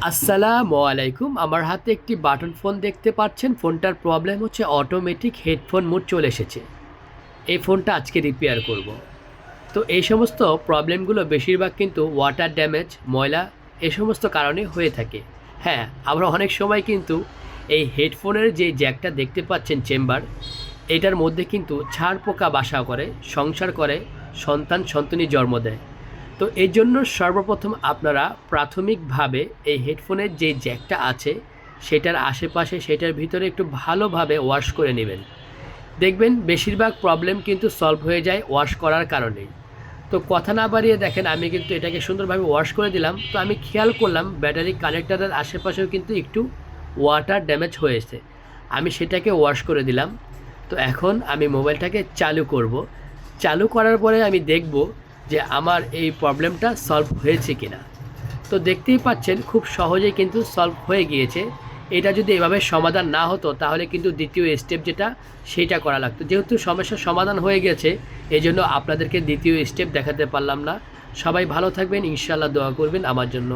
আসসালামু আলাইকুম। আমার হাতে একটি বাটন ফোন দেখতে পাচ্ছেন। ফোনটার প্রবলেম হচ্ছে অটোমেটিক হেডফোন মোড চলে এসেছে। এই ফোনটা আজকে রিপেয়ার করব। তো এই সমস্ত প্রবলেমগুলো বেশিরভাগ কিন্তু ওয়াটার ড্যামেজ, ময়লা এ সমস্ত কারণে হয়ে থাকে। হ্যাঁ, আমরা অনেক সময় কিন্তু এই হেডফোনের যে জ্যাকটা দেখতে পাচ্ছেন চেম্বার, এটার মধ্যে কিন্তু ছাড় পোকা বাসা করে, সংসার করে, সন্তানি জন্ম দেয়। তো এর জন্য সর্বপ্রথম আপনারা প্রাথমিকভাবে এই হেডফোনের যে জ্যাকটা আছে সেটার আশেপাশে সেটার ভিতরে একটু ভালোভাবে ওয়াশ করে নেবেন। দেখবেন বেশিরভাগ প্রবলেম কিন্তু সলভ হয়ে যায় ওয়াশ করার কারণেই। তো কথা না বাড়িয়ে দেখেন আমি কিন্তু এটাকে সুন্দরভাবে ওয়াশ করে দিলাম। তো আমি খেয়াল করলাম ব্যাটারি কানেক্টরের আশেপাশেও কিন্তু একটু ওয়াটার ড্যামেজ হয়েছে। আমি সেটাকে ওয়াশ করে দিলাম। তো এখন আমি মোবাইলটাকে চালু করব। চালু করার পরে আমি দেখব যে আমার এই প্রবলেমটা সলভ হয়েছে কিনা। তো দেখতেই পাচ্ছেন খুব সহজেই কিন্তু সলভ হয়ে গিয়েছে। এটা যদি এভাবে সমাধান না হতো তাহলে কিন্তু দ্বিতীয় স্টেপ যেটা সেইটা করা লাগতো। যেহেতু সমস্যার সমাধান হয়ে গেছে এই জন্য আপনাদেরকে দ্বিতীয় স্টেপ দেখাতে পারলাম না। সবাই ভালো থাকবেন, ইনশাআল্লাহ দোয়া করবেন আমার জন্য।